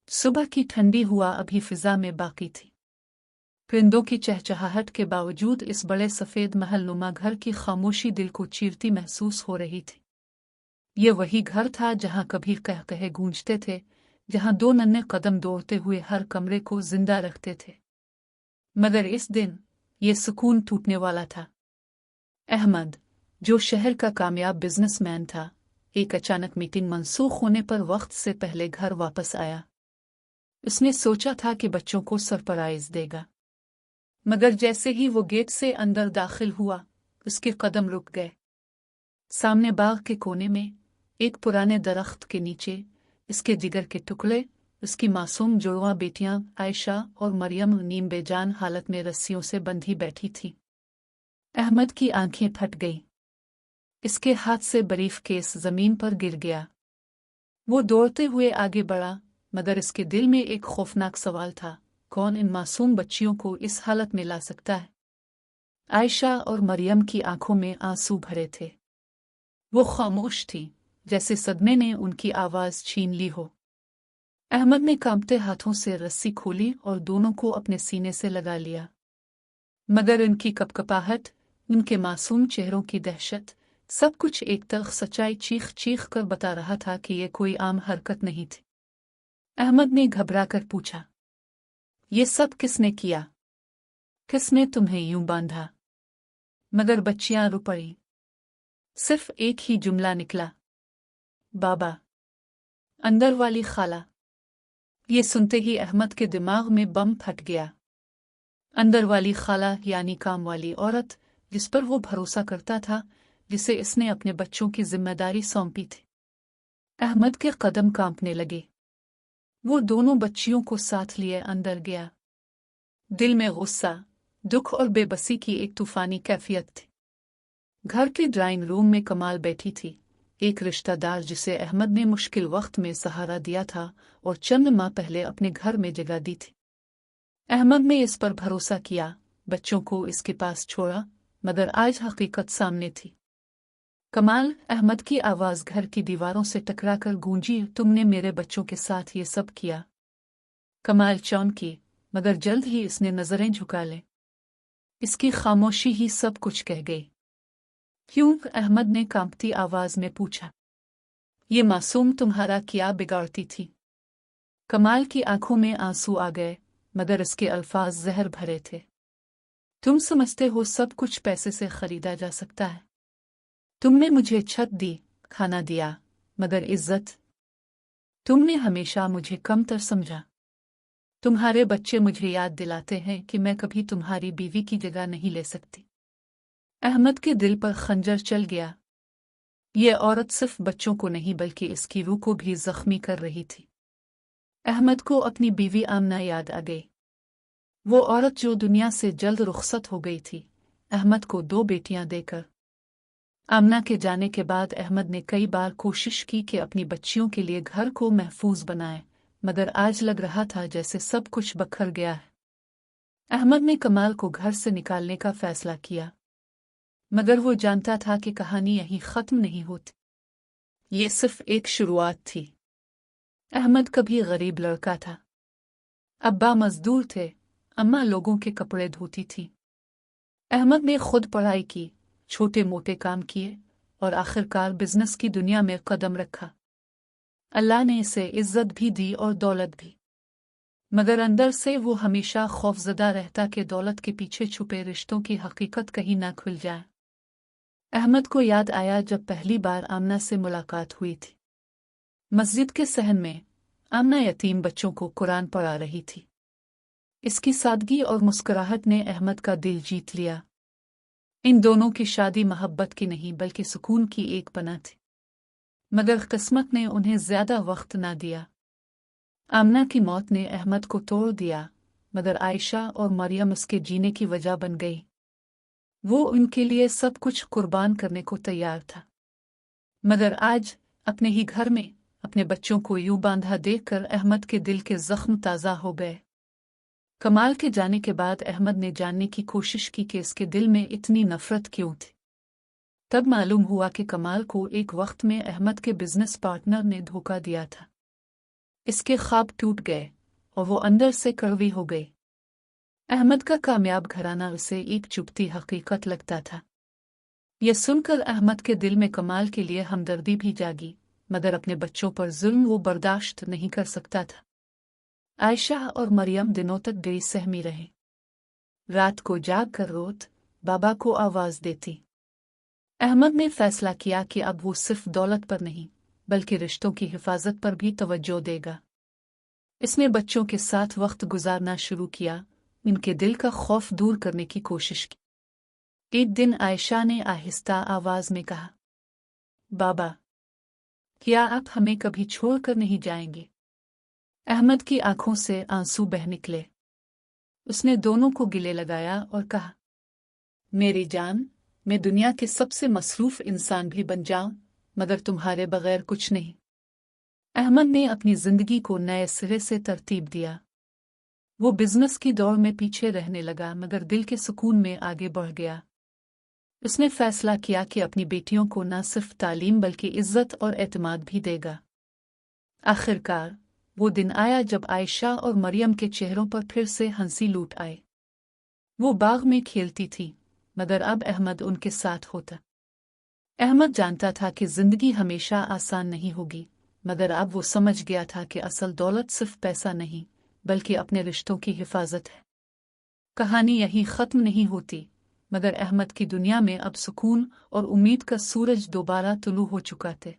सुबह की ठंडी हवा अभी फिजा में बाकी थी। परिंदों की चहचहाहट के बावजूद इस बड़े सफ़ेद महलनुमा घर की खामोशी दिल को चीरती महसूस हो रही थी। ये वही घर था जहां कभी कहकहे गूंजते थे, जहां दो नन्हे कदम दौड़ते हुए हर कमरे को जिंदा रखते थे। मगर इस दिन ये सुकून टूटने वाला था। अहमद, जो शहर का कामयाब बिजनेसमैन था, एक अचानक मीटिंग मंसूख होने पर वक्त से पहले घर वापस आया। उसने सोचा था कि बच्चों को सरप्राइज देगा, मगर जैसे ही वो गेट से अंदर दाखिल हुआ, उसके कदम रुक गए। सामने बाग के कोने में एक पुराने दरख्त के नीचे इसके जिगर के टुकड़े, उसकी मासूम जुड़वा बेटियां आयशा और मरियम नीम बेजान हालत में रस्सियों से बंधी बैठी थीं। अहमद की आंखें फट गईं। इसके हाथ से बरीफ केस जमीन पर गिर गया। वो दौड़ते हुए आगे बढ़ा, मगर इसके दिल में एक खौफनाक सवाल था, कौन इन मासूम बच्चियों को इस हालत में ला सकता है? आयशा और मरियम की आंखों में आंसू भरे थे। वो खामोश थी, जैसे सदमे ने उनकी आवाज छीन ली हो। अहमद ने कांपते हाथों से रस्सी खोली और दोनों को अपने सीने से लगा लिया। मगर उनकी कपकपाहट, उनके मासूम चेहरों की दहशत, सब कुछ एक तर्क सच्चाई चीख चीख कर बता रहा था कि ये कोई आम हरकत नहीं थी। अहमद ने घबराकर पूछा, ये सब किसने किया? किसने तुम्हें यूं बांधा? मगर बच्चियां रो पड़ी। सिर्फ एक ही जुमला निकला, बाबा। अंदर वाली खाला। ये सुनते ही अहमद के दिमाग में बम फट गया। अंदर वाली खाला यानी काम वाली औरत, जिस पर वो भरोसा करता था, जिसे इसने अपने बच्चों की जिम्मेदारी सौंपी थी। अहमद के कदम कांपने लगे। वो दोनों बच्चियों को साथ लिए अंदर गया। दिल में गुस्सा, दुख और बेबसी की एक तूफानी कैफियत थी। घर के ड्राइंग रूम में कमाल बैठी थी, एक रिश्तेदार जिसे अहमद ने मुश्किल वक्त में सहारा दिया था और चंद माह पहले अपने घर में जगह दी थी। अहमद ने इस पर भरोसा किया, बच्चों को इसके पास छोड़ा, मगर आज हकीकत सामने थी। कमाल, अहमद की आवाज घर की दीवारों से टकराकर गूंजी, तुमने मेरे बच्चों के साथ ये सब किया? कमाल चौंकी, मगर जल्द ही इसने नजरें झुका ले। इसकी खामोशी ही सब कुछ कह गई। क्यों? अहमद ने कांपती आवाज में पूछा। ये मासूम तुम्हारा क्या बिगाड़ती थी? कमाल की आंखों में आंसू आ गए, मगर इसके अल्फाज जहर भरे थे। तुम समझते हो सब कुछ पैसे से खरीदा जा सकता है? तुमने मुझे छत दी, खाना दिया, मगर इज्जत? तुमने हमेशा मुझे कमतर समझा। तुम्हारे बच्चे मुझे याद दिलाते हैं कि मैं कभी तुम्हारी बीवी की जगह नहीं ले सकती। अहमद के दिल पर खंजर चल गया। ये औरत सिर्फ बच्चों को नहीं बल्कि इसकी रूह को भी जख्मी कर रही थी। अहमद को अपनी बीवी आमना याद आ गई। वो औरत जो दुनिया से जल्द रुखसत हो गई थी, अहमद को 2 बेटियां देकर। आमना के जाने के बाद अहमद ने कई बार कोशिश की कि अपनी बच्चियों के लिए घर को महफूज बनाए, मगर आज लग रहा था जैसे सब कुछ बखर गया है। अहमद ने कमाल को घर से निकालने का फैसला किया, मगर वो जानता था कि कहानी यहीं खत्म नहीं होती। ये सिर्फ एक शुरुआत थी। अहमद कभी गरीब लड़का था। अब्बा मजदूर थे, अम्मा लोगों के कपड़े धोती थी। अहमद ने खुद पढ़ाई की, छोटे मोटे काम किए और आखिरकार बिजनेस की दुनिया में कदम रखा। अल्लाह ने इसे इज्जत भी दी और दौलत भी, मगर अंदर से वो हमेशा खौफजदा रहता कि दौलत के पीछे छुपे रिश्तों की हकीकत कहीं ना खुल जाए। अहमद को याद आया जब पहली बार आमना से मुलाकात हुई थी। मस्जिद के सहन में आमना यतीम बच्चों को कुरान पढ़ा रही थी। इसकी सादगी और मुस्कुराहट ने अहमद का दिल जीत लिया। इन दोनों की शादी मोहब्बत की नहीं बल्कि सुकून की एक पनाह थी, मगर किस्मत ने उन्हें ज्यादा वक्त ना दिया। आमना की मौत ने अहमद को तोड़ दिया, मगर आयशा और मरियम उसके जीने की वजह बन गई। वो उनके लिए सब कुछ कुर्बान करने को तैयार था। मगर आज अपने ही घर में अपने बच्चों को यूं बांधा देखकर अहमद के दिल के जख्म ताज़ा हो गए। कमाल के जाने के बाद अहमद ने जानने की कोशिश की कि इसके दिल में इतनी नफरत क्यों थी। तब मालूम हुआ कि कमाल को एक वक्त में अहमद के बिजनेस पार्टनर ने धोखा दिया था। इसके ख्वाब टूट गए और वो अंदर से कड़वी हो गई। अहमद का कामयाब घराना उसे एक चुभती हकीकत लगता था। यह सुनकर अहमद के दिल में कमाल के लिए हमदर्दी भी जागी, मगर अपने बच्चों पर जुल्म वो बर्दाश्त नहीं कर सकता था। आयशा और मरियम दिनों तक बेसहमी रहे। रात को जाग कर रोत बाबा को आवाज देती। अहमद ने फैसला किया कि अब वो सिर्फ दौलत पर नहीं बल्कि रिश्तों की हिफाजत पर भी तवज्जो देगा। इसने बच्चों के साथ वक्त गुजारना शुरू किया, इनके दिल का खौफ दूर करने की कोशिश की। एक दिन आयशा ने आहिस्ता आवाज में कहा, बाबा, क्या आप हमें कभी छोड़कर नहीं जाएंगे? अहमद की आंखों से आंसू बह निकले। उसने दोनों को गले लगाया और कहा, मेरी जान, मैं दुनिया के सबसे मसरूफ इंसान भी बन जाऊं मगर तुम्हारे बगैर कुछ नहीं। अहमद ने अपनी जिंदगी को नए सिरे से तरतीब दिया। वो बिजनेस की दौड़ में पीछे रहने लगा मगर दिल के सुकून में आगे बढ़ गया। उसने फैसला किया कि अपनी बेटियों को न सिर्फ तालीम बल्कि इज्जत और एतमाद भी देगा। आखिरकार वो दिन आया जब आयशा और मरियम के चेहरों पर फिर से हंसी लूट आए। वो बाग में खेलती थी मगर अब अहमद उनके साथ होता। अहमद जानता था कि जिंदगी हमेशा आसान नहीं होगी, मगर अब वो समझ गया था कि असल दौलत सिर्फ पैसा नहीं बल्कि अपने रिश्तों की हिफाजत है। कहानी यही खत्म नहीं होती, मगर अहमद की दुनिया में अब सुकून और उम्मीद का सूरज दोबारा तुलू हो चुका था।